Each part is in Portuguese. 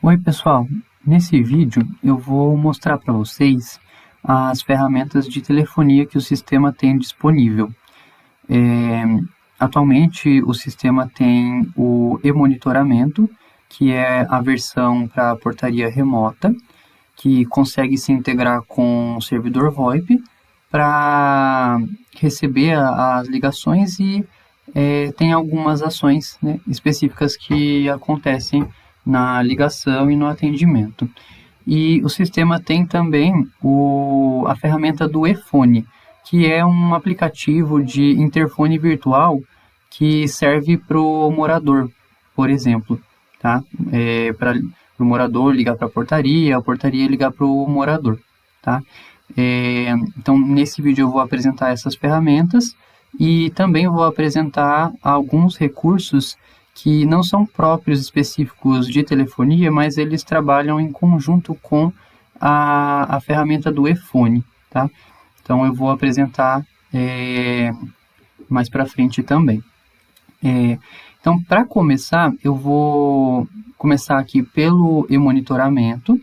Oi pessoal, nesse vídeo eu vou mostrar para vocês as ferramentas de telefonia que o sistema tem disponível. Atualmente o sistema tem o e-monitoramento, que é a versão para portaria remota, que consegue se integrar com o servidor VoIP para receber as ligações e tem algumas ações, né, específicas que acontecem na ligação e no atendimento. E o sistema tem também a ferramenta do eFone, que é um aplicativo de interfone virtual que serve para o morador, por exemplo, tá? Para o morador ligar para a portaria ligar para o morador, tá? Então, nesse vídeo eu vou apresentar essas ferramentas e também vou apresentar alguns recursos que não são próprios específicos de telefonia, mas eles trabalham em conjunto com a ferramenta do eFone, tá? Então eu vou apresentar mais para frente também. Então, para começar, eu vou começar aqui pelo e-monitoramento.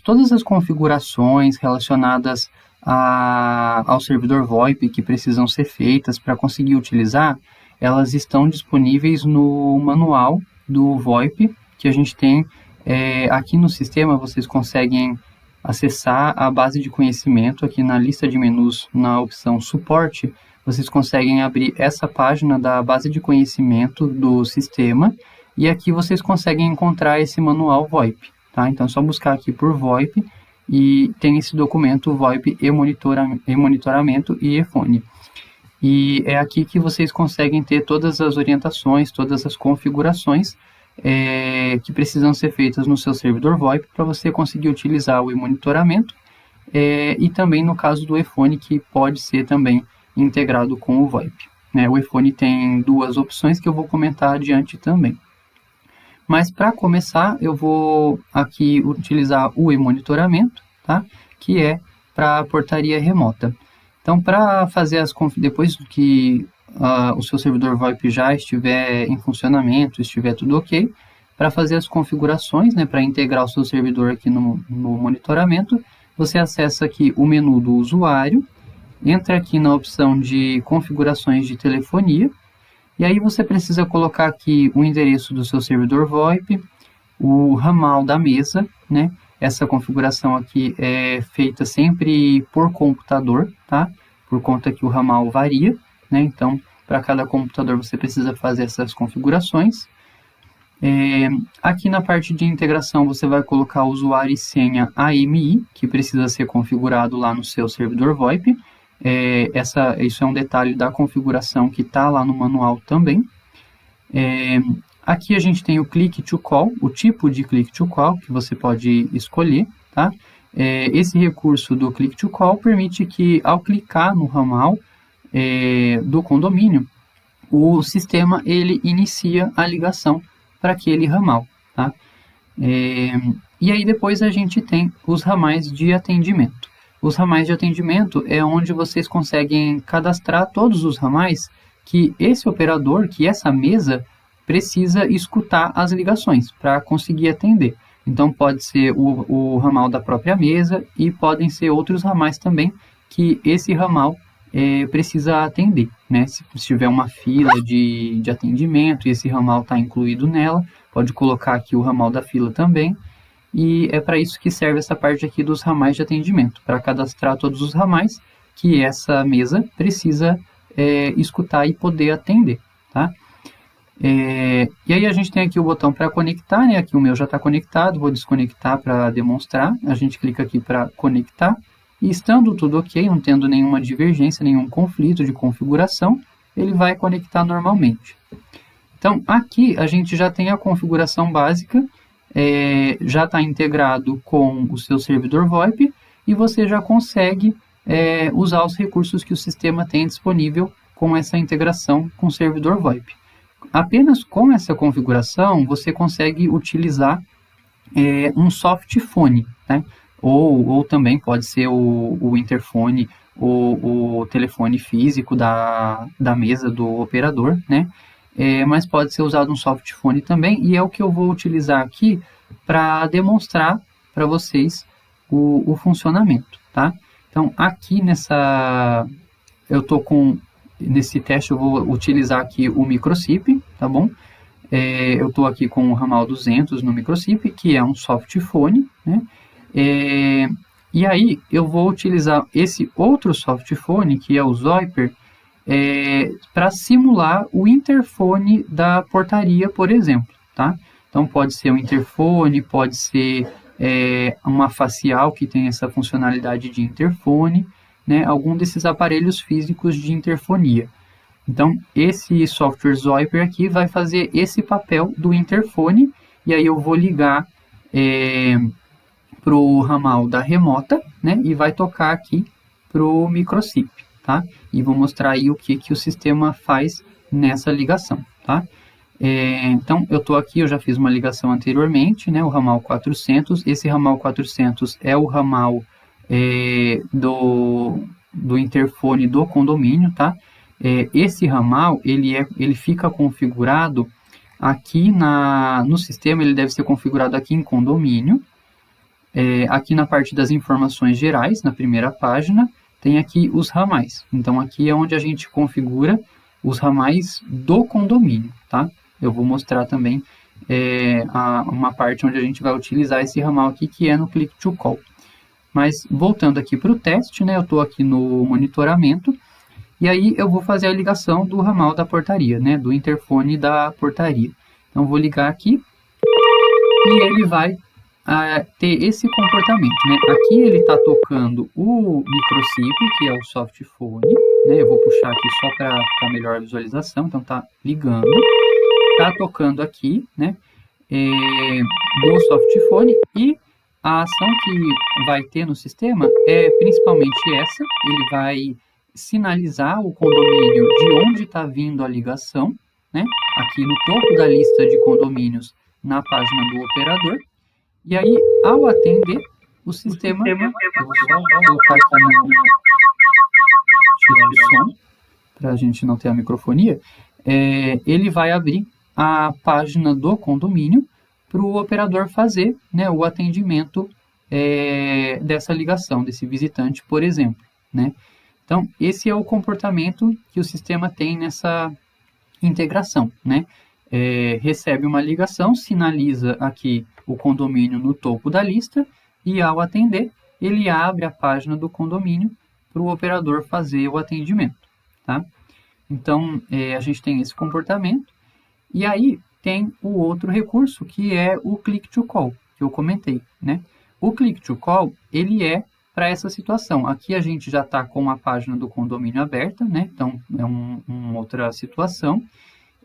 Todas as configurações relacionadas ao servidor VoIP que precisam ser feitas para conseguir utilizar, elas estão disponíveis no manual do VoIP que a gente tem aqui no sistema. Vocês conseguem acessar a base de conhecimento aqui na lista de menus, na opção suporte. Vocês conseguem abrir essa página da base de conhecimento do sistema e aqui vocês conseguem encontrar esse manual VoIP, tá? Então é só buscar aqui por VoIP e tem esse documento VoIP e-monitoramento e eFone. E é aqui que vocês conseguem ter todas as orientações, todas as configurações que precisam ser feitas no seu servidor VoIP para você conseguir utilizar o e-monitoramento e também no caso do eFone, que pode ser também integrado com o VoIP. O eFone tem duas opções que eu vou comentar adiante também. Mas para começar, eu vou aqui utilizar o e-monitoramento, tá? Que é para portaria remota. Então, para fazer depois que o seu servidor VoIP já estiver em funcionamento, estiver tudo ok, para fazer as configurações, né, para integrar o seu servidor aqui no monitoramento, você acessa aqui o menu do usuário, entra aqui na opção de configurações de telefonia, e aí você precisa colocar aqui o endereço do seu servidor VoIP, o ramal da mesa, né? Essa configuração aqui é feita sempre por computador, tá? Por conta que o ramal varia, né? Então, para cada computador você precisa fazer essas configurações. Aqui na parte de integração você vai colocar o usuário e senha AMI, que precisa ser configurado lá no seu servidor VoIP. Isso é um detalhe da configuração que está lá no manual também. Aqui a gente tem o Click to Call, o tipo de Click to Call que você pode escolher, tá? Esse recurso do Click to Call permite que, ao clicar no ramal do condomínio, o sistema ele inicia a ligação para aquele ramal, tá? E aí depois a gente tem os ramais de atendimento. Os ramais de atendimento é onde vocês conseguem cadastrar todos os ramais que esse operador, que essa mesa precisa escutar as ligações para conseguir atender. Então, pode ser o ramal da própria mesa e podem ser outros ramais também que esse ramal precisa atender, né? Se tiver uma fila de atendimento e esse ramal está incluído nela, pode colocar aqui o ramal da fila também. E é para isso que serve essa parte aqui dos ramais de atendimento, para cadastrar todos os ramais que essa mesa precisa escutar e poder atender, tá? E aí a gente tem aqui o botão para conectar, né? Aqui o meu já está conectado, vou desconectar para demonstrar. A gente clica aqui para conectar e estando tudo ok, não tendo nenhuma divergência, nenhum conflito de configuração, ele vai conectar normalmente. Então aqui a gente já tem a configuração básica, já está integrado com o seu servidor VoIP e você já consegue usar os recursos que o sistema tem disponível com essa integração com o servidor VoIP. Apenas com essa configuração você consegue utilizar um softphone, né? Ou também pode ser o interfone, o telefone físico da mesa do operador, né? Mas pode ser usado um softphone também, e é o que eu vou utilizar aqui para demonstrar para vocês o funcionamento, tá? Então, aqui nesse teste eu vou utilizar aqui o microchip, tá bom? Eu estou aqui com o ramal 200 no microchip, que é um softphone, né? E aí eu vou utilizar esse outro softphone, que é o Zoiper, para simular o interfone da portaria, por exemplo, tá? Então pode ser um interfone, pode ser uma facial que tem essa funcionalidade de interfone, né? Algum desses aparelhos físicos de interfonia. Então, esse software Zoiper aqui vai fazer esse papel do interfone, e aí eu vou ligar para o ramal da remota, né, e vai tocar aqui para o microchip, tá? E vou mostrar aí o que o sistema faz nessa ligação, tá? Então, eu estou aqui, eu já fiz uma ligação anteriormente, né, o ramal 400. Esse ramal 400 é o ramal do interfone do condomínio, tá? Esse ramal, ele fica configurado aqui no sistema, ele deve ser configurado aqui em condomínio. Aqui na parte das informações gerais, na primeira página, tem aqui os ramais. Então, aqui é onde a gente configura os ramais do condomínio, tá? Eu vou mostrar também uma parte onde a gente vai utilizar esse ramal aqui, que é no Click to Call. Mas, voltando aqui para o teste, né, eu estou aqui no monitoramento, e aí eu vou fazer a ligação do ramal da portaria, né, do interfone da portaria. Então, vou ligar aqui, e ele vai ter esse comportamento, né? Aqui ele está tocando o microchip, que é o softphone, né? Eu vou puxar aqui só para ficar melhor a visualização. Então tá ligando, tá tocando aqui, né? Do softphone, e a ação que vai ter no sistema é principalmente essa. Ele vai sinalizar o condomínio de onde está vindo a ligação, né? Aqui no topo da lista de condomínios, na página do operador. E aí, ao atender, o sistema... Eu vou só colocar aqui tirar o som, para a gente não ter a microfonia. Ele vai abrir a página do condomínio para o operador fazer, né, o atendimento dessa ligação, desse visitante, por exemplo, né? Então, esse é o comportamento que o sistema tem nessa integração, né? Recebe uma ligação, sinaliza aqui o condomínio no topo da lista, e ao atender, ele abre a página do condomínio para o operador fazer o atendimento, tá? Então, a gente tem esse comportamento, e aí tem o outro recurso, que é o Click to Call, que eu comentei, né? O Click to Call, ele é para essa situação. Aqui a gente já está com a página do condomínio aberta, né? Então, é uma outra situação.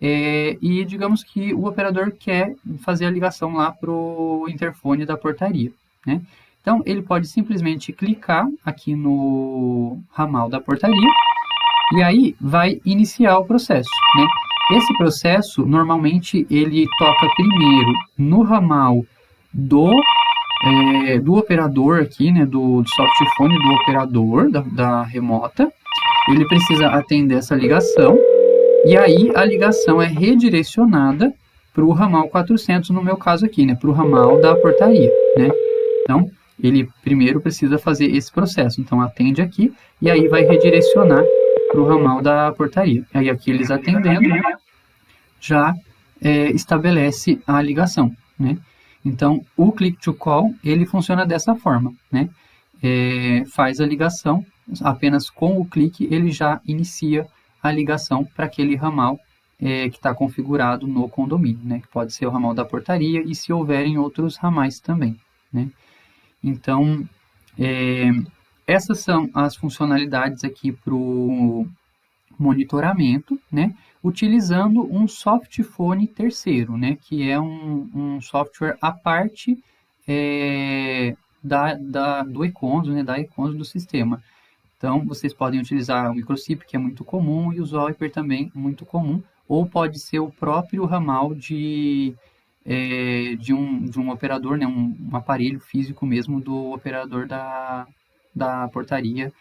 E digamos que o operador quer fazer a ligação lá para o interfone da portaria, né? Então, ele pode simplesmente clicar aqui no ramal da portaria, e aí vai iniciar o processo, né? Esse processo, normalmente, ele toca primeiro no ramal do operador aqui, né? Do softphone do operador, da remota. Ele precisa atender essa ligação, e aí a ligação é redirecionada para o ramal 400, no meu caso aqui, né? Para o ramal da portaria, né? Então, ele primeiro precisa fazer esse processo. Então, atende aqui, e aí vai redirecionar para o ramal da portaria. Aí aqui eles atendendo, já estabelece a ligação, né? Então, o Click to Call, ele funciona dessa forma, né? Faz a ligação, apenas com o clique ele já inicia a ligação para aquele ramal que está configurado no condomínio, né? Que pode ser o ramal da portaria, e se houverem outros ramais também, né? Então, essas são as funcionalidades aqui para o monitoramento, né? Utilizando um softphone terceiro, né? Que é um software à parte do Econzo, né? Da Econzo do sistema. Então, vocês podem utilizar o microchip, que é muito comum, e o Zoiper também, muito comum, ou pode ser o próprio ramal de um operador, né, um aparelho físico mesmo do operador da portaria,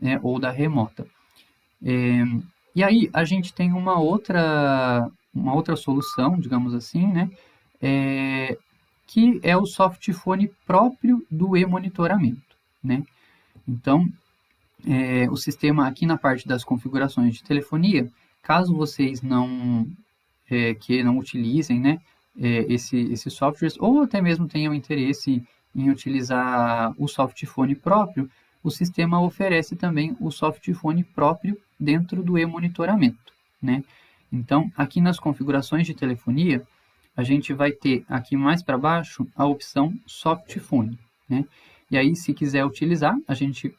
né, ou da remota. E aí, a gente tem uma outra solução, digamos assim, né, que é o softphone próprio do e-monitoramento, né? Então, o sistema aqui na parte das configurações de telefonia, caso vocês que não utilizem, né, esses softwares, ou até mesmo tenham interesse em utilizar o softphone próprio, o sistema oferece também o softphone próprio dentro do e-monitoramento, né? Então, aqui nas configurações de telefonia, a gente vai ter aqui mais para baixo a opção softphone, né? E aí, se quiser utilizar, a gente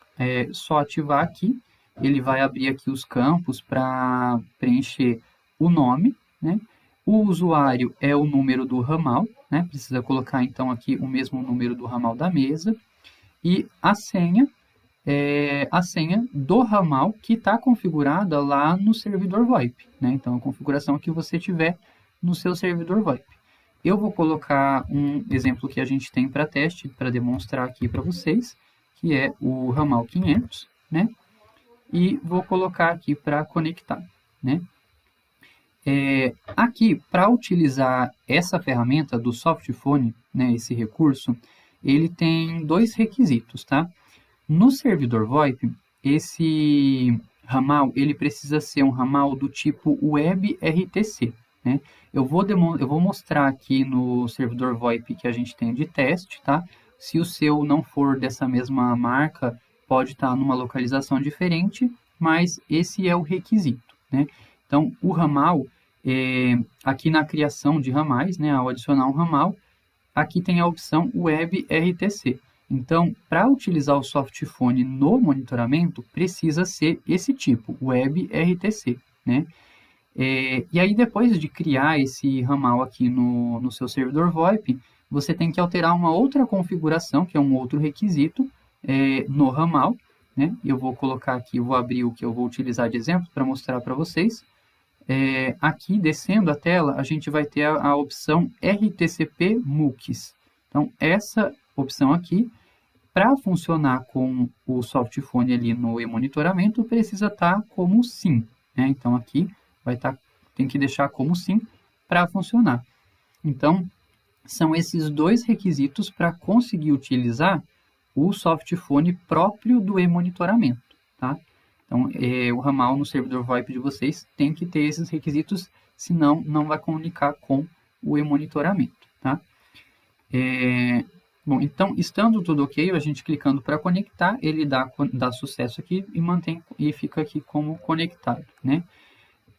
só ativar aqui, ele vai abrir aqui os campos para preencher o nome, né? O usuário é o número do ramal, né? Precisa colocar então aqui o mesmo número do ramal da mesa. E a senha é a senha do ramal que está configurada lá no servidor VoIP, né? Então, a configuração que você tiver no seu servidor VoIP. Eu vou colocar um exemplo que a gente tem para teste, para demonstrar aqui para vocês, que é o ramal 500, né? E vou colocar aqui para conectar, né? Aqui, para utilizar essa ferramenta do softphone, né, esse recurso, ele tem dois requisitos, tá? No servidor VoIP, esse ramal ele precisa ser um ramal do tipo WebRTC, né? Eu vou mostrar aqui no servidor VoIP que a gente tem de teste, tá? Se o seu não for dessa mesma marca, pode estar numa localização diferente, mas esse é o requisito, né? Então, o ramal, aqui na criação de ramais, né, ao adicionar um ramal, aqui tem a opção WebRTC. Então, para utilizar o softphone no monitoramento, precisa ser esse tipo, WebRTC, né? E aí, depois de criar esse ramal aqui no seu servidor VoIP, você tem que alterar uma outra configuração, que é um outro requisito, no ramal, né? Eu vou colocar aqui, vou abrir o que eu vou utilizar de exemplo para mostrar para vocês. Aqui, descendo a tela, a gente vai ter a opção RTCP MUX. Então, essa opção aqui, para funcionar com o softphone ali no e-monitoramento, precisa estar como sim, né? Então, aqui tem que deixar como sim para funcionar. Então, são esses dois requisitos para conseguir utilizar o softphone próprio do e-monitoramento, tá? Então, o ramal no servidor VoIP de vocês tem que ter esses requisitos, senão não vai comunicar com o e-monitoramento, tá? Bom, então, estando tudo ok, a gente clicando para conectar, ele dá sucesso aqui e fica aqui como conectado, né?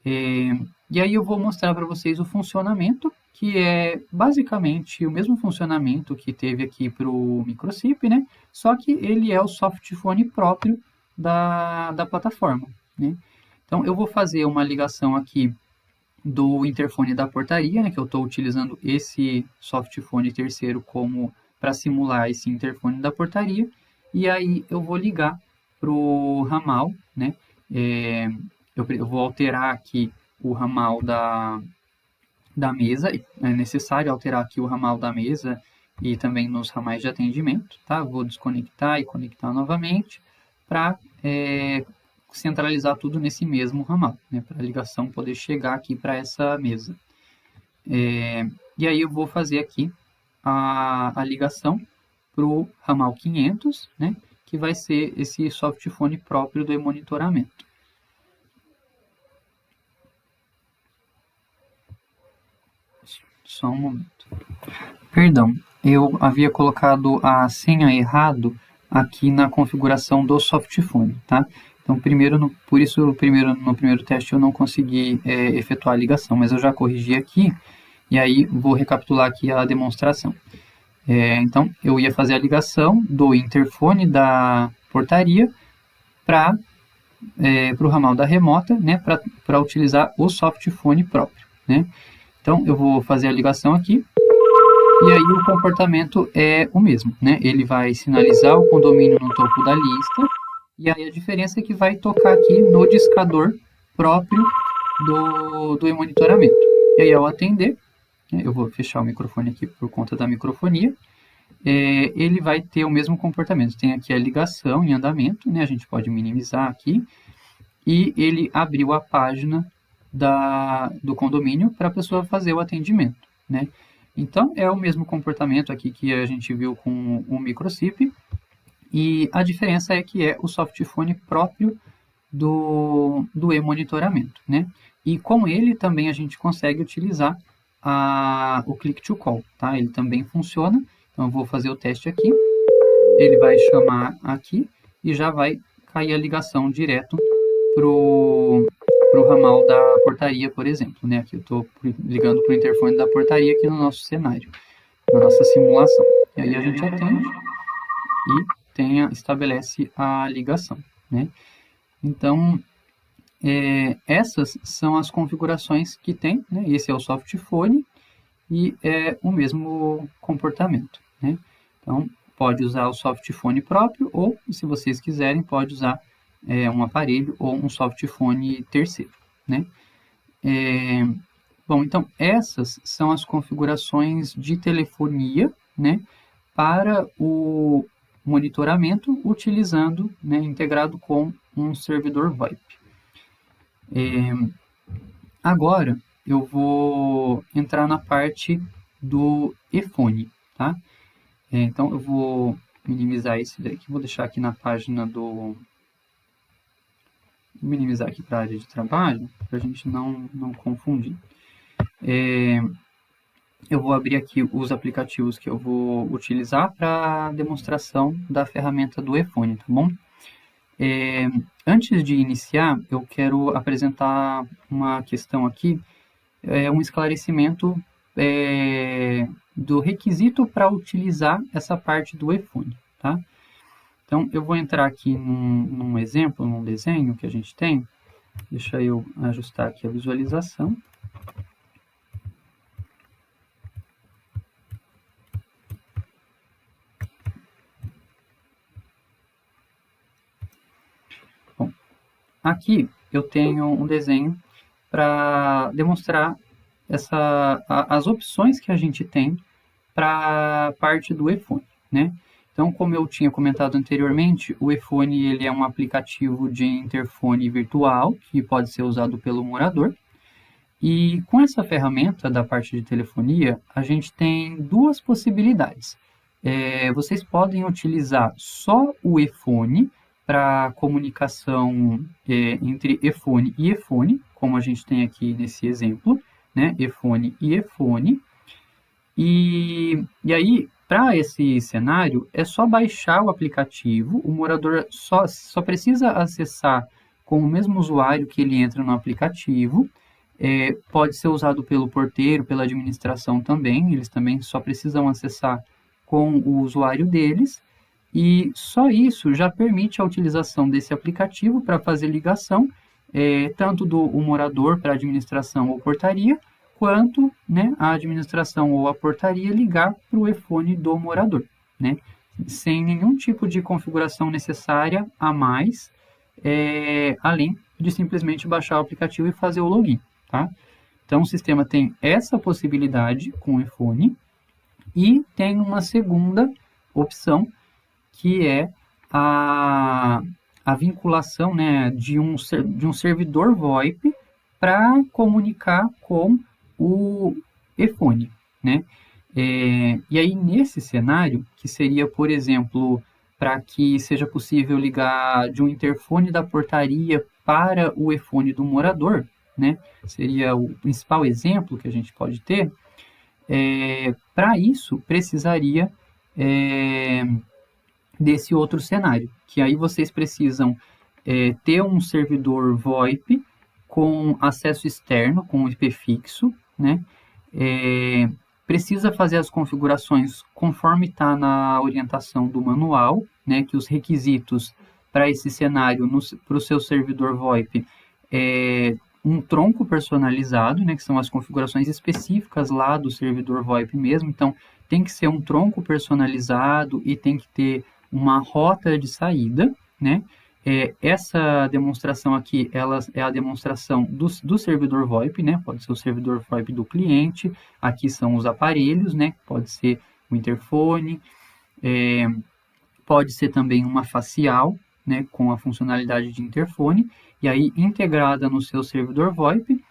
E aí eu vou mostrar para vocês o funcionamento, que é basicamente o mesmo funcionamento que teve aqui para o microchip, né? Só que ele é o softphone próprio da plataforma, né? Então, eu vou fazer uma ligação aqui do interfone da portaria, né? Que eu estou utilizando esse softphone terceiro como para simular esse interfone da portaria. E aí eu vou ligar para o ramal, né? Eu vou alterar aqui o ramal da mesa, é necessário alterar aqui o ramal da mesa e também nos ramais de atendimento, tá? Vou desconectar e conectar novamente para centralizar tudo nesse mesmo ramal, né? Para a ligação poder chegar aqui para essa mesa. E aí eu vou fazer aqui a ligação para o ramal 500, né? Que vai ser esse softphone próprio do monitoramento. Só um momento. Perdão, eu havia colocado a senha errado aqui na configuração do softphone, tá? Então, por isso, no primeiro teste eu não consegui efetuar a ligação, mas eu já corrigi aqui, e aí vou recapitular aqui a demonstração. Então, eu ia fazer a ligação do interfone da portaria para o ramal da remota, né, para utilizar o softphone próprio, né? Então, eu vou fazer a ligação aqui, e aí o comportamento é o mesmo, né? Ele vai sinalizar o condomínio no topo da lista, e aí a diferença é que vai tocar aqui no discador próprio do e-monitoramento. E aí, ao atender, eu vou fechar o microfone aqui por conta da microfonia, ele vai ter o mesmo comportamento. Tem aqui a ligação em andamento, né? A gente pode minimizar aqui, e ele abriu a página do condomínio para a pessoa fazer o atendimento, né? Então, é o mesmo comportamento aqui que a gente viu com o microchip, e a diferença é que é o softphone próprio do e-monitoramento, né? E com ele também a gente consegue utilizar o Click to Call, tá? Ele também funciona. Então, eu vou fazer o teste aqui. Ele vai chamar aqui e já vai cair a ligação direto pro ramal da portaria, por exemplo, né? Aqui eu estou ligando para o interfone da portaria aqui no nosso cenário, na nossa simulação. E aí a gente atende e estabelece a ligação, né? Então, essas são as configurações que tem, né? Esse é o softphone e é o mesmo comportamento, né? Então, pode usar o softphone próprio ou, se vocês quiserem, pode usar um aparelho ou um softphone terceiro, né? Bom, então essas são as configurações de telefonia, né, para o monitoramento utilizando, né, integrado com um servidor VoIP. Agora eu vou entrar na parte do eFone, tá? Então eu vou minimizar esse daqui, vou deixar aqui na página do... Vou minimizar aqui para a área de trabalho, para a gente não confundir. Eu vou abrir aqui os aplicativos que eu vou utilizar para demonstração da ferramenta do eFone, tá bom? Antes de iniciar, eu quero apresentar uma questão aqui, um esclarecimento do requisito para utilizar essa parte do eFone, tá? Então, eu vou entrar aqui num exemplo, num desenho que a gente tem. Deixa eu ajustar aqui a visualização. Bom, aqui eu tenho um desenho para demonstrar as opções que a gente tem para a parte do eFone, né? Então, como eu tinha comentado anteriormente, o eFone ele é um aplicativo de interfone virtual que pode ser usado pelo morador. E com essa ferramenta da parte de telefonia, a gente tem duas possibilidades. Vocês podem utilizar só o eFone para comunicação entre eFone e eFone, como a gente tem aqui nesse exemplo, né? eFone e eFone. E aí, para esse cenário, é só baixar o aplicativo, o morador só precisa acessar com o mesmo usuário que ele entra no aplicativo. Pode ser usado pelo porteiro, pela administração também, eles também só precisam acessar com o usuário deles, e só isso já permite a utilização desse aplicativo para fazer ligação, tanto do morador para a administração ou portaria, quanto, né, a administração ou a portaria ligar para o eFone do morador, né, sem nenhum tipo de configuração necessária a mais, além de simplesmente baixar o aplicativo e fazer o login, tá? Então, o sistema tem essa possibilidade com o eFone e tem uma segunda opção, que é a vinculação, né, de um servidor VoIP para comunicar com o eFone, né? E aí, nesse cenário, que seria, por exemplo, para que seja possível ligar de um interfone da portaria para o eFone do morador, né? Seria o principal exemplo que a gente pode ter. Para isso, precisaria desse outro cenário, que aí vocês precisam ter um servidor VoIP com acesso externo, com IP fixo, né? Precisa fazer as configurações conforme está na orientação do manual, né? Que os requisitos para esse cenário, para o seu servidor VoIP, um tronco personalizado, né? Que são as configurações específicas lá do servidor VoIP mesmo. Então, tem que ser um tronco personalizado e tem que ter uma rota de saída, né? Essa demonstração aqui, ela é a demonstração do servidor VoIP, né? Pode ser o servidor VoIP do cliente, aqui são os aparelhos, né? Pode ser o interfone, pode ser também uma facial, né? Com a funcionalidade de interfone, e aí integrada no seu servidor VoIP,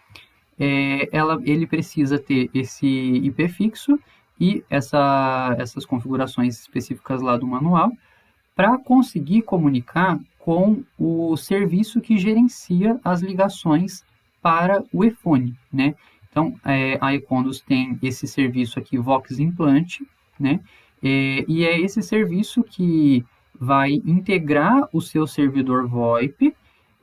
ele precisa ter esse IP fixo e essas configurações específicas lá do manual para conseguir comunicar com o serviço que gerencia as ligações para o iPhone, né? Então, a Econdos tem esse serviço aqui, Vox Implant, né? E é esse serviço que vai integrar o seu servidor VoIP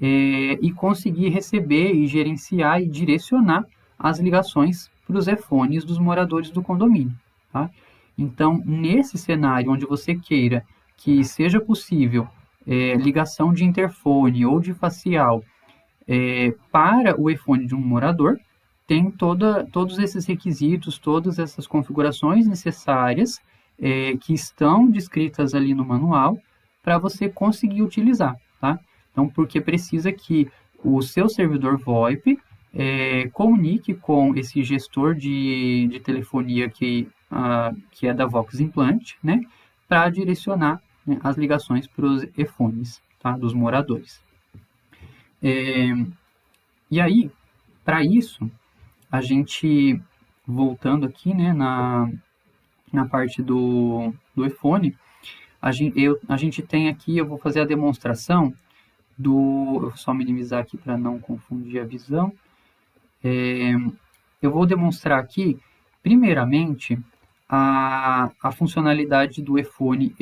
e conseguir receber e gerenciar e direcionar as ligações para os iPhones dos moradores do condomínio, tá? Então, nesse cenário onde você queira que seja possível ligação de interfone ou de facial para o iPhone de um morador, tem todos esses requisitos, todas essas configurações necessárias que estão descritas ali no manual para você conseguir utilizar, tá? Então, porque precisa que o seu servidor VoIP comunique com esse gestor de telefonia que é da Vox Implant, né? Para direcionar, né, as ligações para os iPhones, tá? Dos moradores. E aí, para isso, a gente, voltando aqui, né, na parte do iPhone, a gente tem aqui, eu vou fazer a demonstração eu vou só minimizar aqui para não confundir a visão. Eu vou demonstrar aqui, primeiramente, a funcionalidade do iPhone,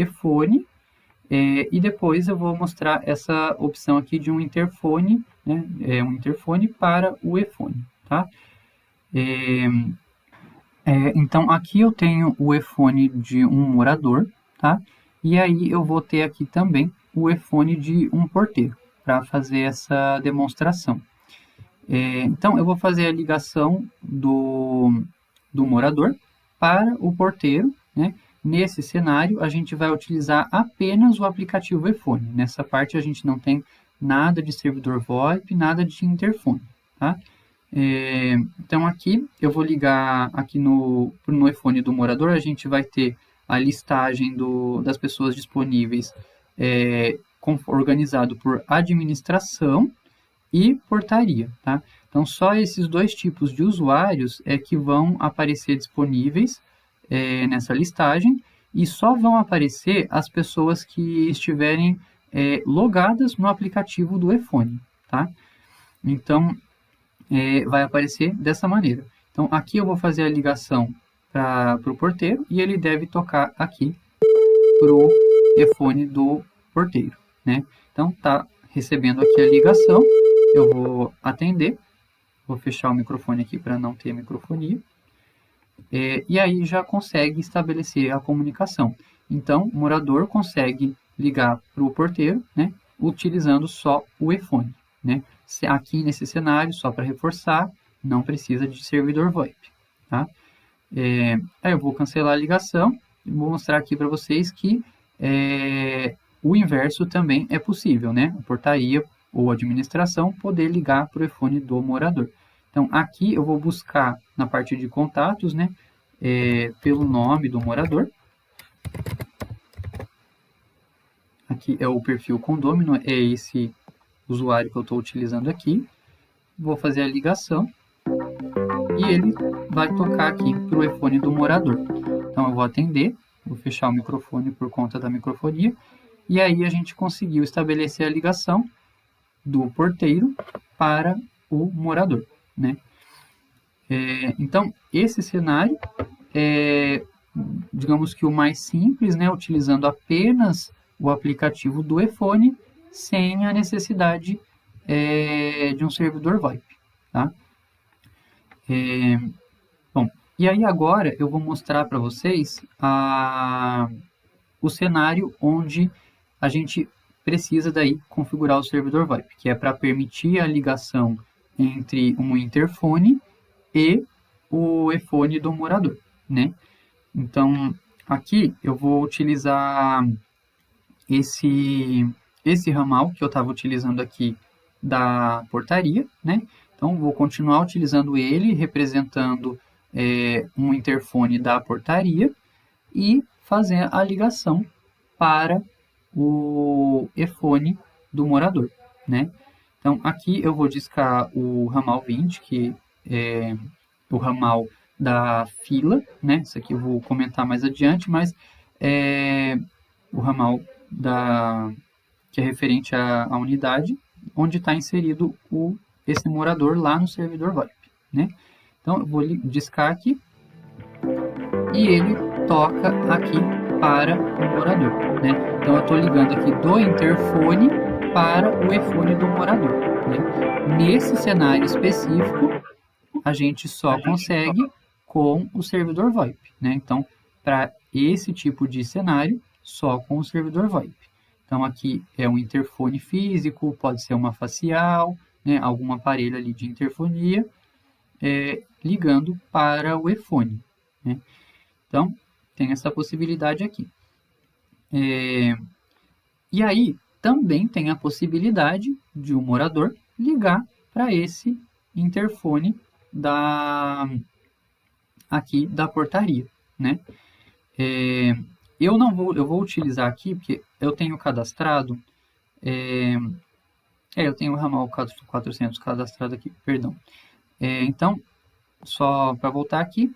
e depois eu vou mostrar essa opção aqui de um interfone, né, um interfone para o iPhone, tá? Então, aqui eu tenho o iPhone de um morador, tá? E aí eu vou ter aqui também o iPhone de um porteiro, para fazer essa demonstração. Então, eu vou fazer a ligação do morador para o porteiro, né? Nesse cenário, a gente vai utilizar apenas o aplicativo iPhone. Nessa parte, a gente não tem nada de servidor VoIP, nada de interfone, tá? Então, aqui, eu vou ligar aqui no iPhone do morador, a gente vai ter a listagem das pessoas disponíveis organizado por administração e portaria, tá? Então, só esses dois tipos de usuários que vão aparecer disponíveis nessa listagem e só vão aparecer as pessoas que estiverem logadas no aplicativo do iPhone, tá? Então, vai aparecer dessa maneira. Então, aqui eu vou fazer a ligação para o porteiro e ele deve tocar aqui para o iPhone do porteiro, né? Então, tá recebendo aqui a ligação, eu vou atender, vou fechar o microfone aqui para não ter microfonia, e aí já consegue estabelecer a comunicação. Então, o morador consegue ligar para o porteiro, né, utilizando só o iPhone, né? Aqui nesse cenário, só para reforçar, não precisa de servidor VoIP, tá? Aí eu vou cancelar a ligação e vou mostrar aqui para vocês que o inverso também é possível, né? A portaria ou administração poder ligar para o iPhone do morador. Então, aqui eu vou buscar na parte de contatos, né? Pelo nome do morador. Aqui é o perfil condômino, é esse usuário que eu estou utilizando aqui. Vou fazer a ligação e ele vai tocar aqui para o iPhone do morador. Então, eu vou atender, vou fechar o microfone por conta da microfonia, e aí a gente conseguiu estabelecer a ligação do porteiro para o morador, né? Então, esse cenário é, digamos que o mais simples, né? Utilizando apenas o aplicativo do iPhone, sem a necessidade de um servidor VoIP, tá? Bom, e aí agora eu vou mostrar para vocês o cenário onde a gente precisa daí configurar o servidor VoIP, que é para permitir a ligação entre um interfone e o iPhone do morador, né? Então, aqui eu vou utilizar esse ramal que eu estava utilizando aqui da portaria, né? Então, vou continuar utilizando ele, representando um interfone da portaria e fazer a ligação para o iPhone do morador, né? Então, aqui eu vou discar o ramal 20, que o ramal da fila, né? Isso aqui eu vou comentar mais adiante, mas o ramal que é referente à unidade, onde está inserido esse morador lá no servidor VoIP, né? Então, eu vou discar aqui e ele toca aqui para o morador, né? Então, eu estou ligando aqui do interfone para o eFone do morador, né? Nesse cenário específico, a gente só consegue com o servidor VoIP, né? Então, para esse tipo de cenário, só com o servidor VoIP. Então, aqui é um interfone físico, pode ser uma facial, né? Algum aparelho ali de interfonia, ligando para o eFone, né? Então, tem essa possibilidade aqui. E aí, também tem a possibilidade de um morador ligar para esse interfone aqui da portaria, né? Eu vou utilizar aqui, porque eu tenho cadastrado, eu tenho o ramal 400 cadastrado aqui, perdão. Então, só para voltar aqui,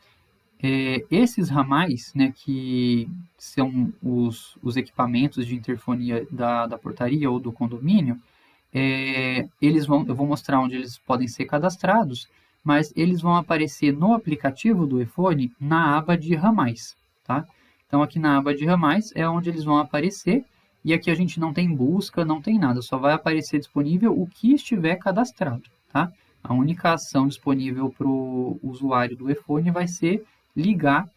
esses ramais, né, que são os equipamentos de interfonia da portaria ou do condomínio, eu vou mostrar onde eles podem ser cadastrados, mas eles vão aparecer no aplicativo do eFone na aba de ramais, tá? Então, aqui na aba de ramais é onde eles vão aparecer, e aqui a gente não tem busca, não tem nada, só vai aparecer disponível o que estiver cadastrado, tá? A única ação disponível para o usuário do eFone vai ser ligar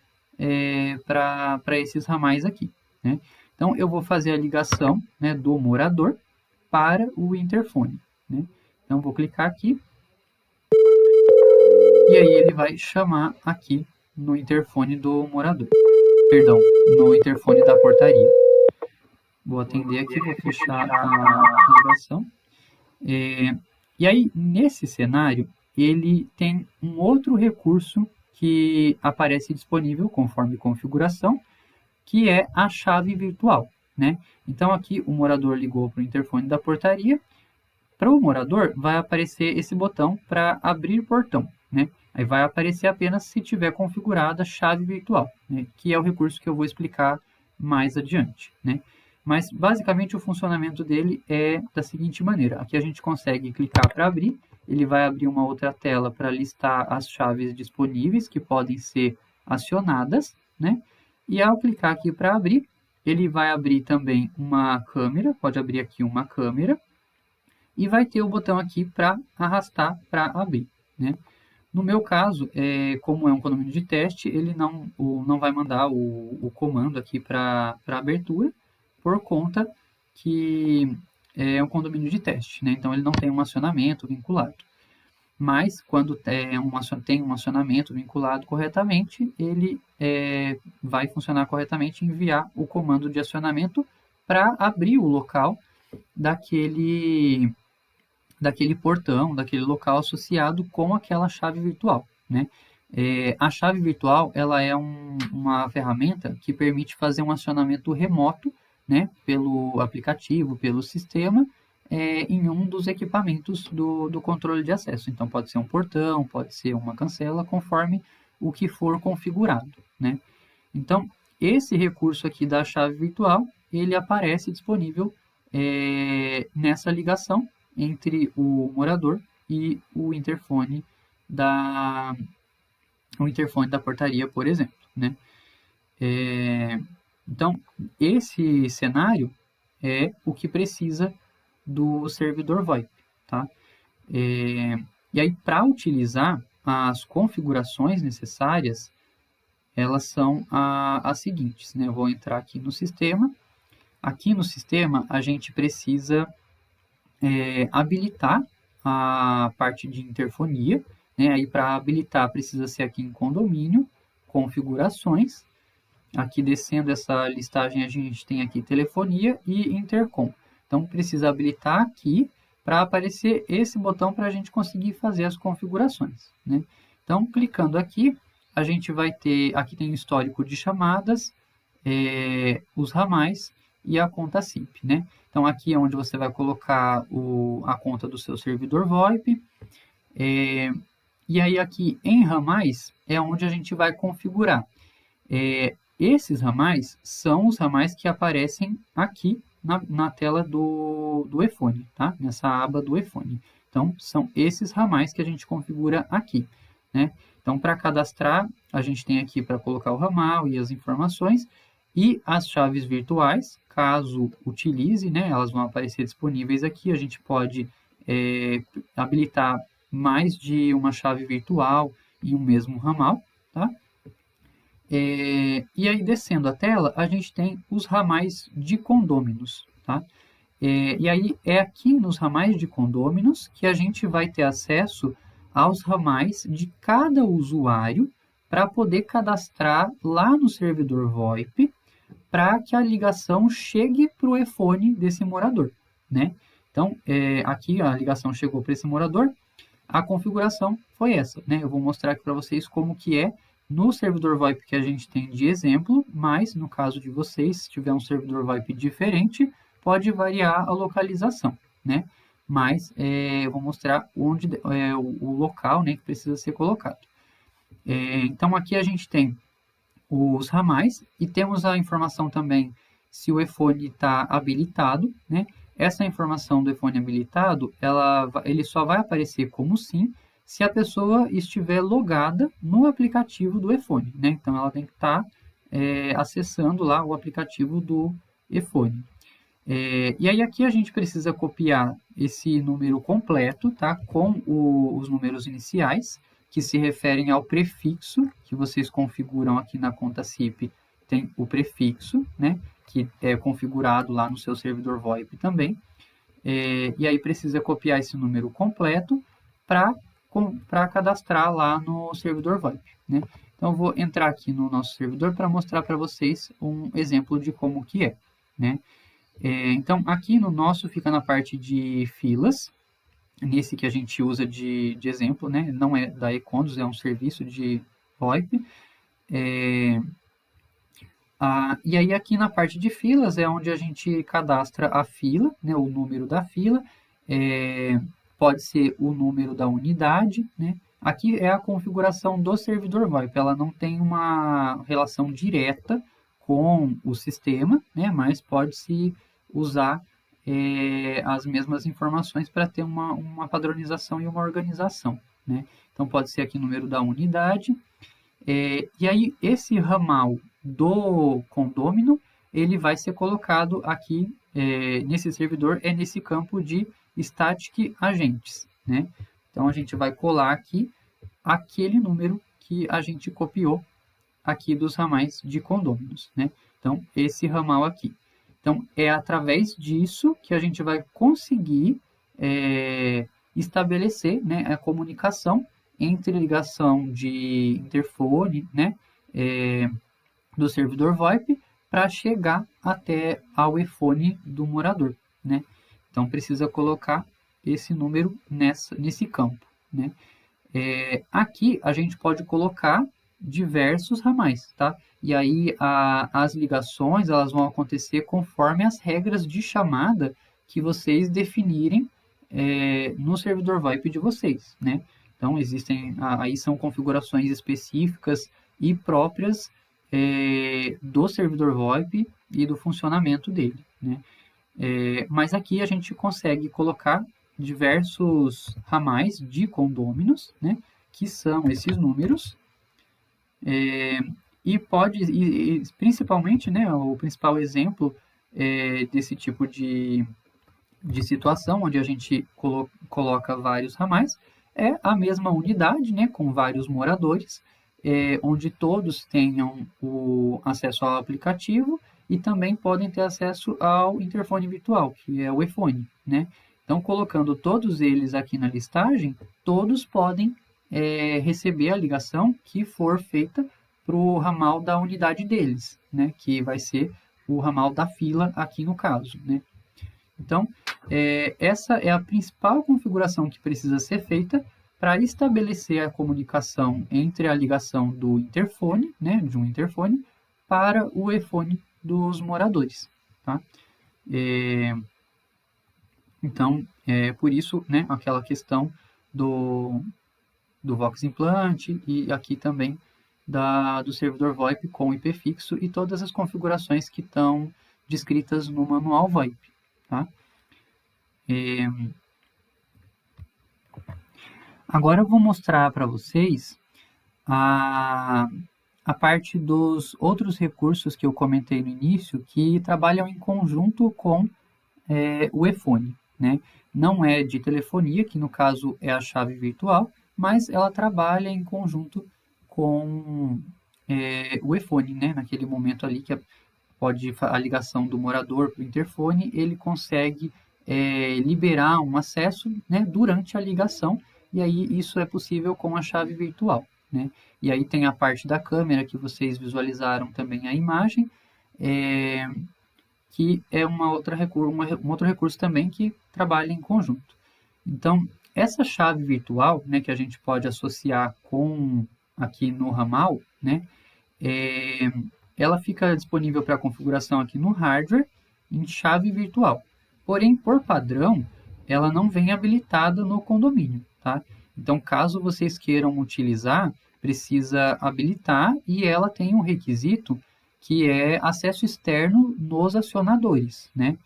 para esses ramais aqui, né? Então, eu vou fazer a ligação, né, do morador para o interfone, né? Então, vou clicar aqui e aí ele vai chamar aqui no interfone do morador. Perdão, no interfone da portaria. Vou atender aqui, vou fechar a ligação. E aí, nesse cenário, ele tem um outro recurso que aparece disponível conforme configuração, que é a chave virtual, né? Então, aqui o morador ligou para o interfone da portaria. Para o morador, vai aparecer esse botão para abrir portão, né? Aí vai aparecer apenas se tiver configurada a chave virtual, né? Que é o recurso que eu vou explicar mais adiante, né? Mas, basicamente, o funcionamento dele é da seguinte maneira. Aqui a gente consegue clicar para abrir, ele vai abrir uma outra tela para listar as chaves disponíveis que podem ser acionadas, né? E ao clicar aqui para abrir, ele vai abrir também uma câmera, pode abrir aqui uma câmera, e vai ter o botão aqui para arrastar para abrir, né? No meu caso, como é um condomínio de teste, ele não vai mandar o comando aqui para abertura, por conta que é um condomínio de teste, né? Então, ele não tem um acionamento vinculado. Mas, quando tem um acionamento vinculado corretamente, ele vai funcionar corretamente e enviar o comando de acionamento para abrir o local daquele portão, daquele local associado com aquela chave virtual, né? A chave virtual, ela é uma ferramenta que permite fazer um acionamento remoto, né, pelo aplicativo, pelo sistema, em um dos equipamentos do controle de acesso. Então, pode ser um portão, pode ser uma cancela, conforme o que for configurado, né? Então, esse recurso aqui da chave virtual, ele aparece disponível nessa ligação entre o morador e o interfone da portaria, por exemplo, né? Então, esse cenário é o que precisa do servidor VoIP, tá? E aí, para utilizar as configurações necessárias, elas são as seguintes, né? Eu vou entrar aqui no sistema. Aqui no sistema, a gente precisa habilitar a parte de interfonia, né? Aí, para habilitar, precisa ser aqui em condomínio, configurações. Aqui descendo essa listagem, a gente tem aqui telefonia e intercom. Então, precisa habilitar aqui para aparecer esse botão para a gente conseguir fazer as configurações, né? Então, clicando aqui, a gente vai ter, aqui tem o histórico de chamadas, os ramais e a conta SIP, né? Então, aqui é onde você vai colocar a conta do seu servidor VoIP. E aí aqui em ramais é onde a gente vai configurar. Esses ramais são os ramais que aparecem aqui na tela do iPhone, tá? Nessa aba do iPhone. Então, são esses ramais que a gente configura aqui, né? Então, para cadastrar, a gente tem aqui para colocar o ramal e as informações e as chaves virtuais, caso utilize, né? Elas vão aparecer disponíveis aqui. A gente pode habilitar mais de uma chave virtual em um mesmo ramal, tá? E aí, descendo a tela, a gente tem os ramais de condôminos, tá? E aí, é aqui nos ramais de condôminos que a gente vai ter acesso aos ramais de cada usuário para poder cadastrar lá no servidor VoIP para que a ligação chegue para o iPhone desse morador, né? Então, aqui a ligação chegou para esse morador, a configuração foi essa, né? Eu vou mostrar aqui para vocês como que é no servidor VoIP que a gente tem de exemplo, mas no caso de vocês, se tiver um servidor VoIP diferente, pode variar a localização, né? Mas eu vou mostrar onde o local, né, que precisa ser colocado. Então aqui a gente tem os ramais e temos a informação também se o iPhone está habilitado, né? Essa informação do iPhone habilitado, ele só vai aparecer como sim se a pessoa estiver logada no aplicativo do iPhone, né? Então ela tem que estar acessando lá o aplicativo do iPhone. E aí aqui a gente precisa copiar esse número completo, tá? Com os números iniciais, que se referem ao prefixo que vocês configuram aqui na conta SIP. Tem o prefixo, né? Que é configurado lá no seu servidor VoIP também. E aí precisa copiar esse número completo para cadastrar lá no servidor VoIP, né? Então, eu vou entrar aqui no nosso servidor para mostrar para vocês um exemplo de como que é, né? Então, aqui no nosso fica na parte de filas, nesse que a gente usa de exemplo, né? Não é da Econdos, é um serviço de VoIP. E aí aqui na parte de filas é onde a gente cadastra a fila, né? O número da fila, pode ser o número da unidade, né? Aqui é a configuração do servidor VoIP, ela não tem uma relação direta com o sistema, né? Mas pode-se usar as mesmas informações para ter uma padronização e uma organização, né? Então, pode ser aqui o número da unidade. E aí, esse ramal do condômino, ele vai ser colocado aqui nesse servidor, nesse campo de static agents, né? Então, a gente vai colar aqui aquele número que a gente copiou aqui dos ramais de condôminos, né? Então, esse ramal aqui. Então, é através disso que a gente vai conseguir estabelecer, né, a comunicação entre ligação de interfone, né, do servidor VoIP para chegar até ao iPhone do morador, né? Então, precisa colocar esse número nesse campo, né? Aqui a gente pode colocar diversos ramais, tá? E aí as ligações elas vão acontecer conforme as regras de chamada que vocês definirem no servidor VoIP de vocês, né? Então aí são configurações específicas e próprias do servidor VoIP e do funcionamento dele, né? Mas aqui a gente consegue colocar diversos ramais de condôminos, né, que são esses números, e principalmente, né, o principal exemplo desse tipo de situação, onde a gente coloca vários ramais, é a mesma unidade, né, com vários moradores, onde todos tenham o acesso ao aplicativo e também podem ter acesso ao interfone virtual, que é o iPhone, né? Então, colocando todos eles aqui na listagem, todos podem receber a ligação que for feita para o ramal da unidade deles, né? Que vai ser o ramal da fila aqui no caso, né? Então, essa é a principal configuração que precisa ser feita para estabelecer a comunicação entre a ligação do interfone, né, de um interfone, para o iPhone dos moradores, tá? Então, por isso, né, aquela questão do Vox Implant e aqui também do servidor VoIP com IP fixo e todas as configurações que estão descritas no manual VoIP. Tá? Agora eu vou mostrar para vocês a parte dos outros recursos que eu comentei no início que trabalham em conjunto com o eFone, né? Não é de telefonia, que no caso é a chave virtual, mas ela trabalha em conjunto com o eFone, né? Naquele momento ali que pode a ligação do morador para o interfone, ele consegue liberar um acesso, né, durante a ligação, e aí isso é possível com a chave virtual, né? E aí tem a parte da câmera que vocês visualizaram também a imagem, que é um outro recurso também que trabalha em conjunto. Então, essa chave virtual, né, que a gente pode associar com aqui no ramal, né, ela fica disponível para configuração aqui no hardware em chave virtual. Porém, por padrão, ela não vem habilitada no condomínio, tá? Então, caso vocês queiram utilizar, precisa habilitar e ela tem um requisito que é acesso externo nos acionadores, né?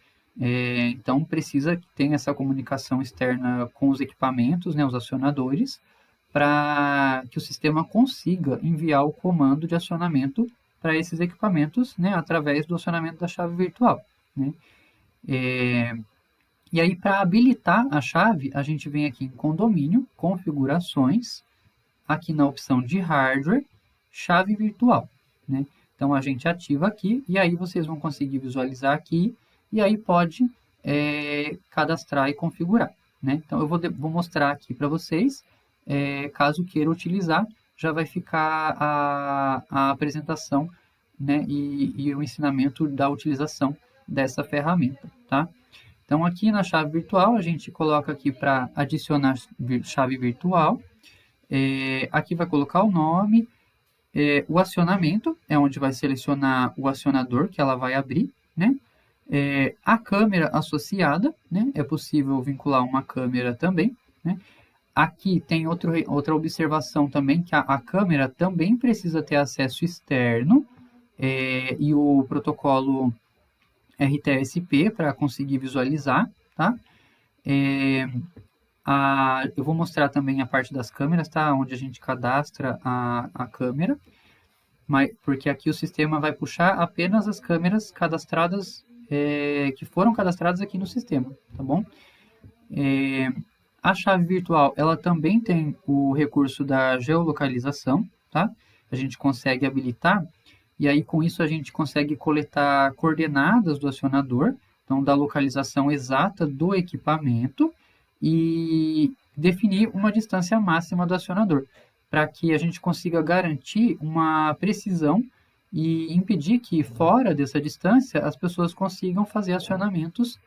Então, precisa que tenha essa comunicação externa com os equipamentos, né, os acionadores, para que o sistema consiga enviar o comando de acionamento para esses equipamentos, né, através do acionamento da chave virtual, né? E aí, para habilitar a chave, a gente vem aqui em condomínio, configurações, aqui na opção de hardware, chave virtual, né? Então, a gente ativa aqui e aí vocês vão conseguir visualizar aqui e aí pode cadastrar e configurar, né? Então, eu vou mostrar aqui para vocês, caso queira utilizar, já vai ficar a apresentação, né, e o ensinamento da utilização dessa ferramenta, tá? Então, aqui na chave virtual, a gente coloca aqui para adicionar chave virtual. Aqui vai colocar o nome, o acionamento, é onde vai selecionar o acionador que ela vai abrir, né? A câmera associada, né? É possível vincular uma câmera também, né? Aqui tem outra observação também, que a câmera também precisa ter acesso externo, e o protocolo RTSP para conseguir visualizar, tá? Eu vou mostrar também a parte das câmeras, tá? Onde a gente cadastra a câmera, porque aqui o sistema vai puxar apenas as câmeras cadastradas, que foram cadastradas aqui no sistema, tá bom? A chave virtual, ela também tem o recurso da geolocalização, tá? A gente consegue habilitar, e aí com isso a gente consegue coletar coordenadas do acionador, então da localização exata do equipamento, e definir uma distância máxima do acionador, para que a gente consiga garantir uma precisão e impedir que, fora dessa distância, as pessoas consigam fazer acionamentos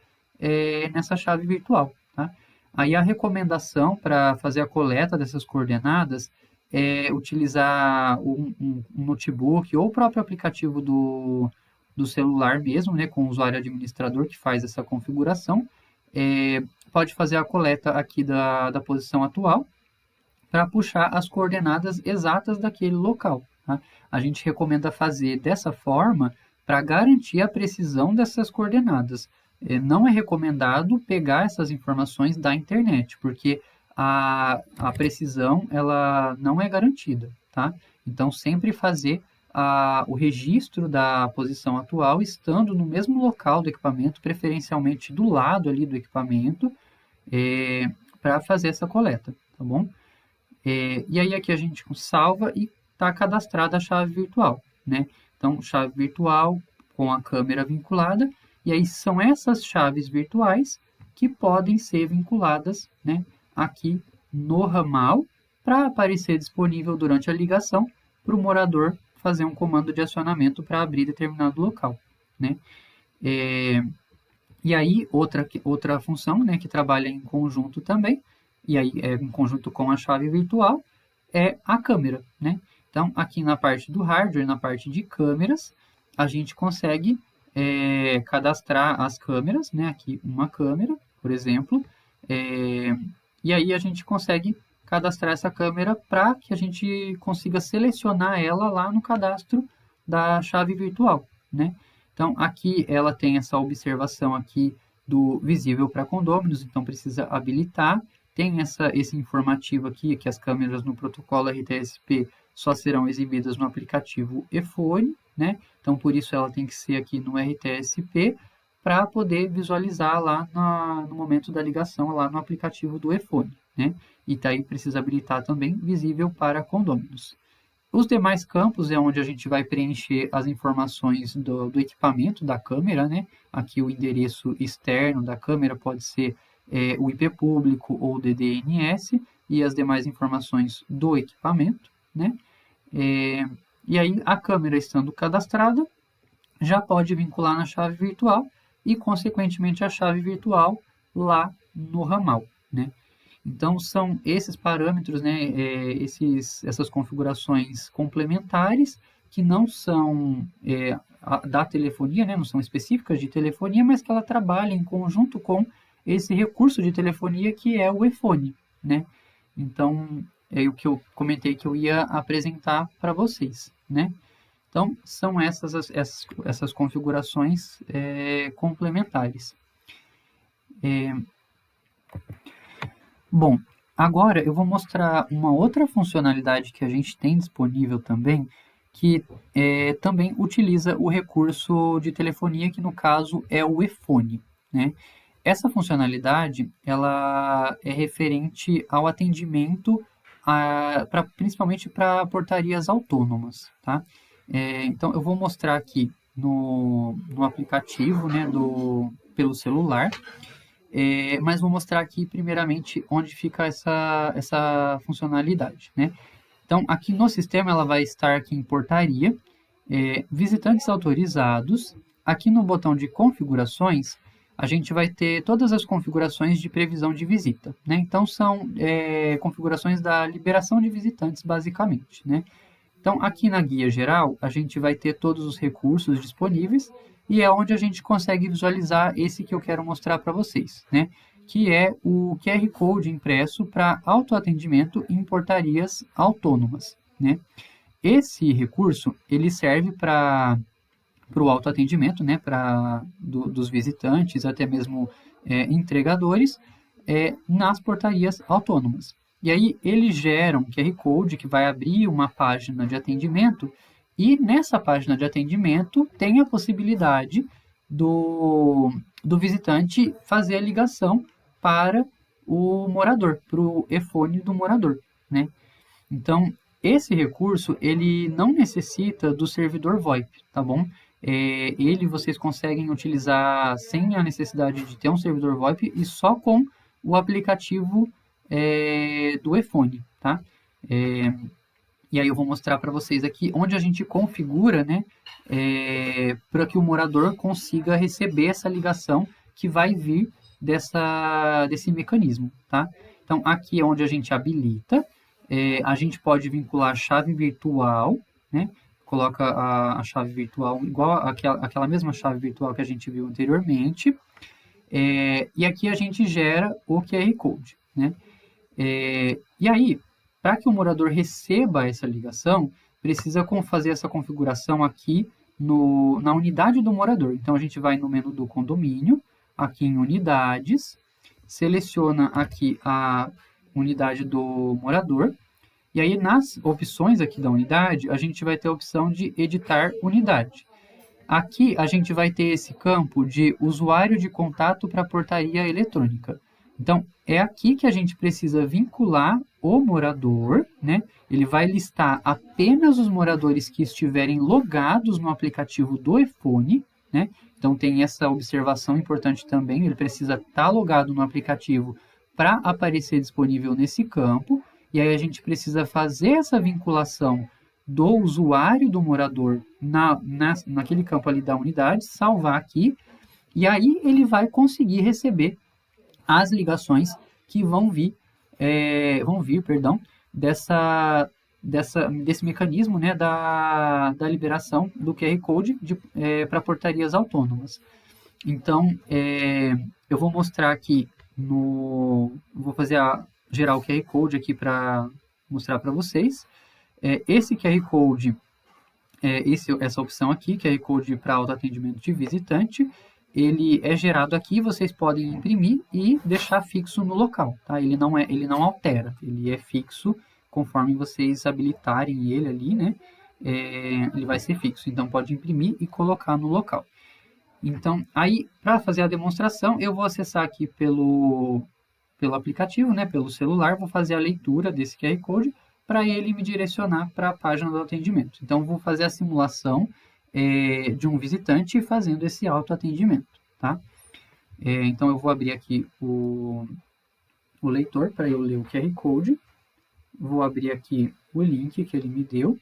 nessa chave virtual. Tá? Aí a recomendação para fazer a coleta dessas coordenadas é utilizar um notebook ou o próprio aplicativo do celular mesmo, né, com o usuário administrador que faz essa configuração, pode fazer a coleta aqui da posição atual para puxar as coordenadas exatas daquele local. Tá? A gente recomenda fazer dessa forma para garantir a precisão dessas coordenadas. Não é recomendado pegar essas informações da internet, porque a precisão ela não é garantida. Tá? Então, sempre fazer o registro da posição atual estando no mesmo local do equipamento, preferencialmente do lado ali do equipamento, para fazer essa coleta, tá bom? E aí aqui a gente salva e está cadastrada a chave virtual, né? Então, chave virtual com a câmera vinculada, e aí são essas chaves virtuais que podem ser vinculadas, né, aqui no ramal para aparecer disponível durante a ligação para o morador fazer um comando de acionamento para abrir determinado local, né? E aí, outra função, né, que trabalha em conjunto também, e aí em conjunto com a chave virtual, é a câmera, né? Então, aqui na parte do hardware, na parte de câmeras, a gente consegue cadastrar as câmeras, né? Aqui uma câmera, por exemplo, e aí a gente consegue cadastrar essa câmera para que a gente consiga selecionar ela lá no cadastro da chave virtual, né? Então, aqui ela tem essa observação aqui do visível para condôminos, então precisa habilitar. Tem esse informativo aqui, que as câmeras no protocolo RTSP só serão exibidas no aplicativo eFone, né? Então, por isso ela tem que ser aqui no RTSP, para poder visualizar lá no momento da ligação, lá no aplicativo do eFone, né? E daí precisa habilitar também visível para condôminos. Os demais campos é onde a gente vai preencher as informações do equipamento da câmera, né? Aqui o endereço externo da câmera pode ser o IP público ou DDNS e as demais informações do equipamento, né? E aí a câmera estando cadastrada já pode vincular na chave virtual e, consequentemente, a chave virtual lá no ramal, né? Então, são esses parâmetros, né, essas configurações complementares que não são da telefonia, né, não são específicas de telefonia, mas que ela trabalha em conjunto com esse recurso de telefonia que é o eFone, né? Então, é o que eu comentei que eu ia apresentar para vocês, né? Então, são essas configurações complementares. Bom, agora eu vou mostrar uma outra funcionalidade que a gente tem disponível também, que também utiliza o recurso de telefonia, que no caso é o eFone, né? Essa funcionalidade, ela é referente ao atendimento, principalmente para portarias autônomas, tá? Então, eu vou mostrar aqui no aplicativo, né, pelo celular, mas vou mostrar aqui primeiramente onde fica essa funcionalidade, né? Então, aqui no sistema ela vai estar aqui em portaria, visitantes autorizados. Aqui no botão de configurações, a gente vai ter todas as configurações de previsão de visita, né? Então, são configurações da liberação de visitantes, basicamente, né? Então, aqui na guia geral, a gente vai ter todos os recursos disponíveis e é onde a gente consegue visualizar esse que eu quero mostrar para vocês, né? Que é o QR Code impresso para autoatendimento em portarias autônomas, né? Esse recurso, ele serve para o autoatendimento, né? Dos visitantes, até mesmo entregadores, nas portarias autônomas. E aí ele gera um QR Code que vai abrir uma página de atendimento e nessa página de atendimento tem a possibilidade do visitante fazer a ligação para o morador, para o eFone do morador, né? Então, esse recurso, ele não necessita do servidor VoIP, tá bom? Ele vocês conseguem utilizar sem a necessidade de ter um servidor VoIP e só com o aplicativo do eFone, tá? E aí eu vou mostrar para vocês aqui onde a gente configura, né, para que o morador consiga receber essa ligação que vai vir desse mecanismo, tá? Então, aqui é onde a gente habilita, a gente pode vincular a chave virtual, né? Coloca a chave virtual igual aquela mesma chave virtual que a gente viu anteriormente, e aqui a gente gera o QR Code, né? E aí, para que o morador receba essa ligação, precisa fazer essa configuração aqui na unidade do morador. Então, a gente vai no menu do condomínio, aqui em unidades, seleciona aqui a unidade do morador, e aí nas opções aqui da unidade, a gente vai ter a opção de editar unidade. Aqui a gente vai ter esse campo de usuário de contato para portaria eletrônica. Então, é aqui que a gente precisa vincular o morador, né? Ele vai listar apenas os moradores que estiverem logados no aplicativo do eFone, né? Então, tem essa observação importante também, ele precisa estar logado no aplicativo para aparecer disponível nesse campo, e aí a gente precisa fazer essa vinculação do usuário do morador naquele campo ali da unidade, salvar aqui, e aí ele vai conseguir receber as ligações que vão vir desse mecanismo, né, da liberação do QR Code para portarias autônomas. Então, eu vou mostrar aqui vou fazer gerar o QR Code aqui para mostrar para vocês. Esse QR Code, essa opção aqui, QR Code para autoatendimento de visitante, ele é gerado aqui, vocês podem imprimir e deixar fixo no local, tá? Ele não altera, ele é fixo conforme vocês habilitarem ele ali, né? Ele vai ser fixo, então pode imprimir e colocar no local. Então, aí, para fazer a demonstração, eu vou acessar aqui pelo aplicativo, né, pelo celular, vou fazer a leitura desse QR Code para ele me direcionar para a página do atendimento. Então, vou fazer a simulação de um visitante fazendo esse autoatendimento, tá? Então, eu vou abrir aqui o leitor para eu ler o QR Code. Vou abrir aqui o link que ele me deu.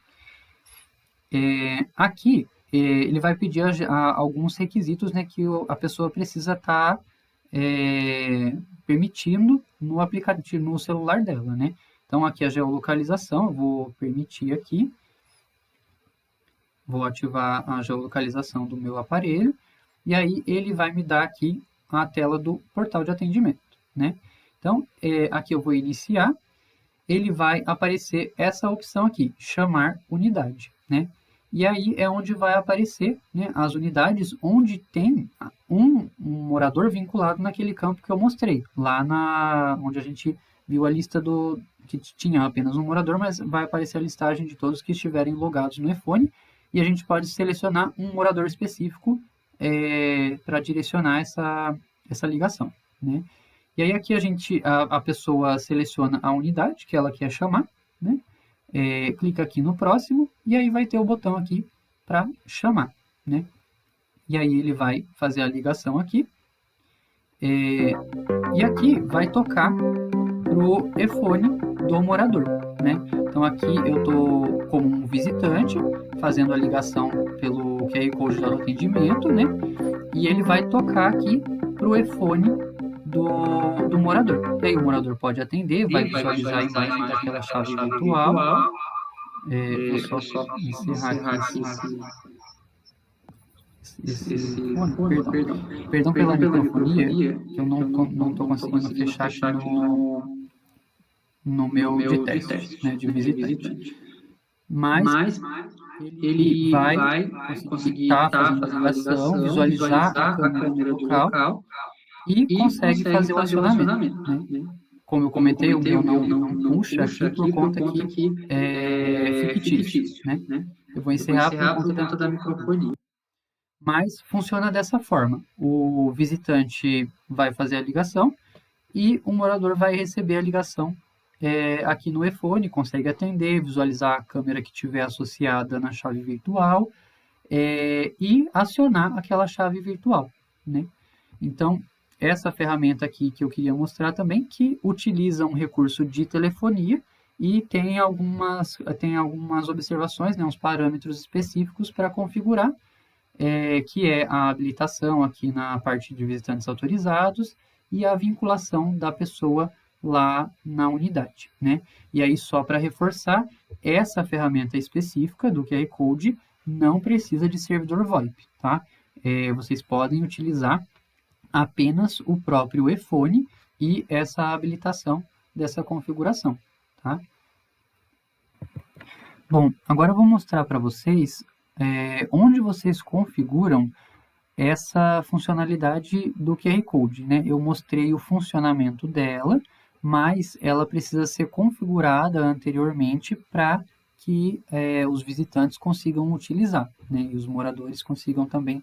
Aqui, ele vai pedir alguns requisitos, né, que a pessoa precisa estar permitindo no aplicativo, no celular dela, né? Então, aqui a geolocalização, eu vou permitir aqui. Vou ativar a geolocalização do meu aparelho. E aí, ele vai me dar aqui a tela do portal de atendimento, né? Então, aqui eu vou iniciar. Ele vai aparecer essa opção aqui, chamar unidade, né? E aí é onde vai aparecer, né, as unidades onde tem um morador vinculado naquele campo que eu mostrei, lá onde a gente viu a lista que tinha apenas um morador, mas vai aparecer a listagem de todos que estiverem logados no iPhone, e a gente pode selecionar um morador específico para direcionar essa ligação, né? E aí aqui a pessoa seleciona a unidade que ela quer chamar, né? Clica aqui no próximo e aí vai ter o botão aqui para chamar, né? E aí ele vai fazer a ligação aqui e aqui vai tocar pro iPhone do morador, né? Então aqui eu estou como um visitante fazendo a ligação pelo QR Code do atendimento, né? E ele vai tocar aqui pro iPhone do morador. E aí o morador pode atender, vai visualizar a imagem daquela chave virtual. Vou só encerrar aqui esse fone. Perdão pela microfonia, que eu não estou conseguindo fechar aqui no meu de teste, né, de visitante. Mas ele vai conseguir estar fazendo a ligação, visualizar a câmera do local e consegue fazer o acionamento, né? Como eu comentei, o meu não puxa aqui por conta que é fictício, né? Eu vou encerrar por conta da microfonia. Mas funciona dessa forma. O visitante vai fazer a ligação e o morador vai receber a ligação aqui no iPhone, consegue atender, visualizar a câmera que tiver associada na chave virtual e acionar aquela chave virtual, né? Então, essa ferramenta aqui que eu queria mostrar também, que utiliza um recurso de telefonia e tem algumas observações, né, uns parâmetros específicos para configurar, que é a habilitação aqui na parte de visitantes autorizados e a vinculação da pessoa lá na unidade, né? E aí, só para reforçar, essa ferramenta específica do QR Code não precisa de servidor VoIP, tá? Vocês podem utilizar apenas o próprio iPhone e essa habilitação dessa configuração, tá? Bom, agora eu vou mostrar para vocês onde vocês configuram essa funcionalidade do QR Code, né? Eu mostrei o funcionamento dela, mas ela precisa ser configurada anteriormente para que os visitantes consigam utilizar, né? E os moradores consigam também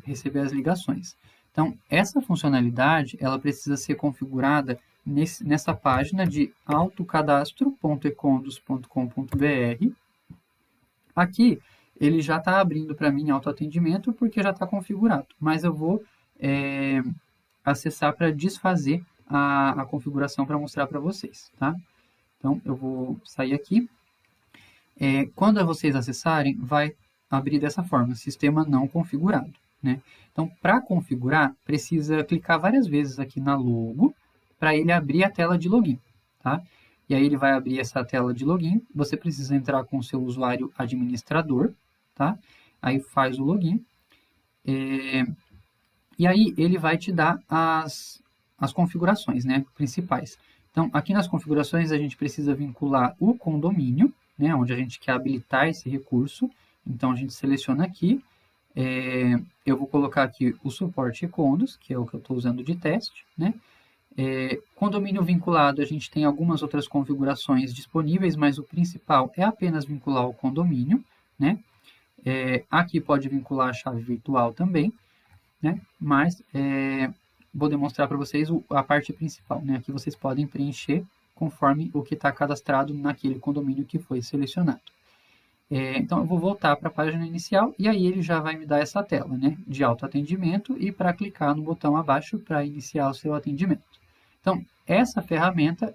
receber as ligações. Então, essa funcionalidade, ela precisa ser configurada nessa página de autocadastro.econdos.com.br. Aqui, ele já está abrindo para mim autoatendimento porque já está configurado, mas eu vou acessar para desfazer a configuração para mostrar para vocês, tá? Então, eu vou sair aqui. Quando vocês acessarem, vai abrir dessa forma, sistema não configurado, né? Então, para configurar, precisa clicar várias vezes aqui na logo para ele abrir a tela de login, tá? E aí ele vai abrir essa tela de login, você precisa entrar com o seu usuário administrador, tá? Aí faz o login, e aí ele vai te dar as configurações, né, principais. Então, aqui nas configurações, a gente precisa vincular o condomínio, né, onde a gente quer habilitar esse recurso. Então, a gente seleciona aqui. Eu vou colocar aqui o suporte e-condos, que é o que eu estou usando de teste, né? Condomínio vinculado, a gente tem algumas outras configurações disponíveis, mas o principal é apenas vincular o condomínio, né? Aqui pode vincular a chave virtual também, né? Mas vou demonstrar para vocês a parte principal, né? Aqui vocês podem preencher conforme o que está cadastrado naquele condomínio que foi selecionado. Então, eu vou voltar para a página inicial e aí ele já vai me dar essa tela, né? De autoatendimento e para clicar no botão abaixo para iniciar o seu atendimento. Então, essa ferramenta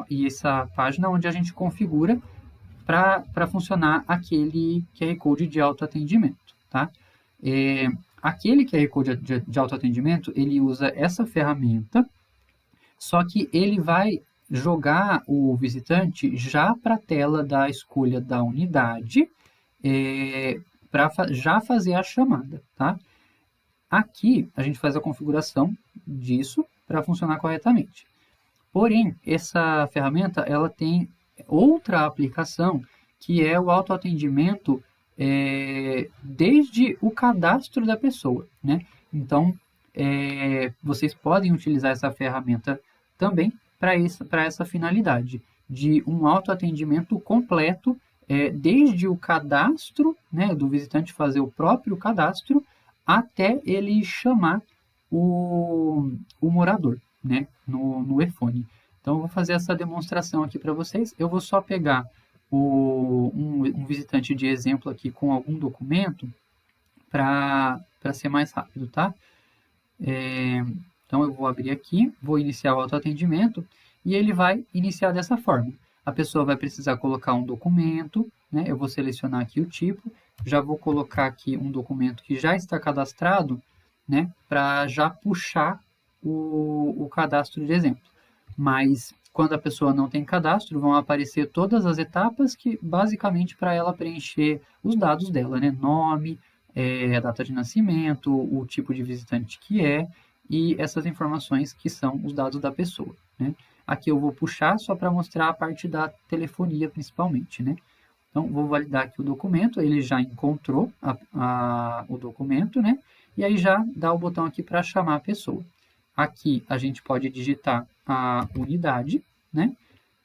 e essa página onde a gente configura para funcionar aquele QR Code de autoatendimento, tá? Aquele QR Code de autoatendimento, ele usa essa ferramenta, só que ele vai jogar o visitante já para a tela da escolha da unidade, para já fazer a chamada, tá? Aqui, a gente faz a configuração disso para funcionar corretamente. Porém, essa ferramenta ela tem outra aplicação, que é o autoatendimento desde o cadastro da pessoa, né? Então, vocês podem utilizar essa ferramenta também para essa finalidade, de um autoatendimento completo, desde o cadastro, né, do visitante fazer o próprio cadastro, até ele chamar o morador, né, no iPhone. Então, eu vou fazer essa demonstração aqui para vocês. Eu vou só pegar um visitante de exemplo aqui com algum documento para ser mais rápido, tá? Então, eu vou abrir aqui, vou iniciar o autoatendimento e ele vai iniciar dessa forma. A pessoa vai precisar colocar um documento, né? Eu vou selecionar aqui o tipo, já vou colocar aqui um documento que já está cadastrado, né? Para já puxar o cadastro de exemplo. Mas, quando a pessoa não tem cadastro, vão aparecer todas as etapas que, basicamente, para ela preencher os dados dela, né? Nome, a data de nascimento, o tipo de visitante que e essas informações que são os dados da pessoa, né? Aqui eu vou puxar só para mostrar a parte da telefonia, principalmente, né? Então, vou validar aqui o documento, ele já encontrou o documento, né? E aí já dá o botão aqui para chamar a pessoa. Aqui a gente pode digitar a unidade, né?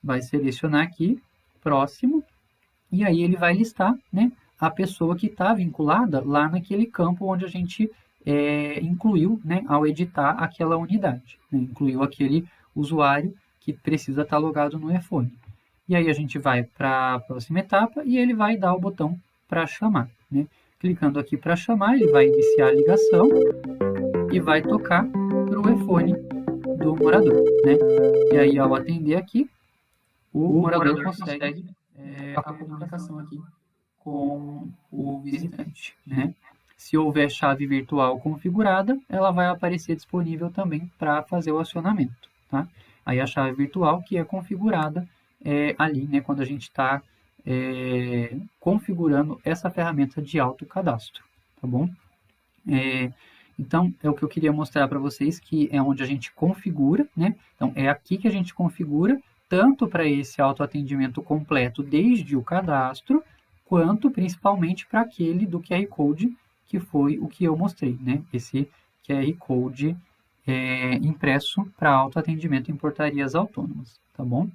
Vai selecionar aqui, próximo, e aí ele vai listar, né, a pessoa que está vinculada lá naquele campo onde a gente incluiu, né, ao editar aquela unidade, né? Incluiu aquele usuário que precisa estar logado no iPhone. E aí a gente vai para a próxima etapa e ele vai dar o botão para chamar, né? Clicando aqui para chamar, ele vai iniciar a ligação e vai tocar para o iPhone do morador, né? E aí, ao atender aqui, o morador consegue a comunicação aqui com o visitante, né? Se houver chave virtual configurada, ela vai aparecer disponível também para fazer o acionamento, tá? Aí a chave virtual que é configurada ali, né, quando a gente está configurando essa ferramenta de autocadastro, tá bom? Então, é o que eu queria mostrar para vocês, que é onde a gente configura, né? Então, é aqui que a gente configura, tanto para esse autoatendimento completo desde o cadastro, quanto principalmente para aquele do QR Code, que foi o que eu mostrei, né? Esse QR Code impresso para autoatendimento em portarias autônomas, tá bom?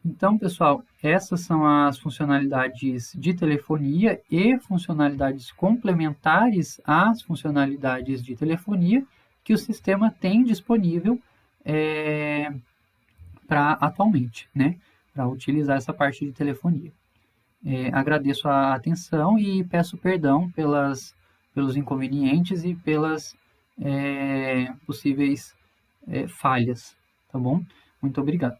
Então, pessoal, essas são as funcionalidades de telefonia e funcionalidades complementares às funcionalidades de telefonia que o sistema tem disponível para atualmente, né? Para utilizar essa parte de telefonia. Agradeço a atenção e peço perdão pelos inconvenientes e pelas possíveis falhas, tá bom? Muito obrigado.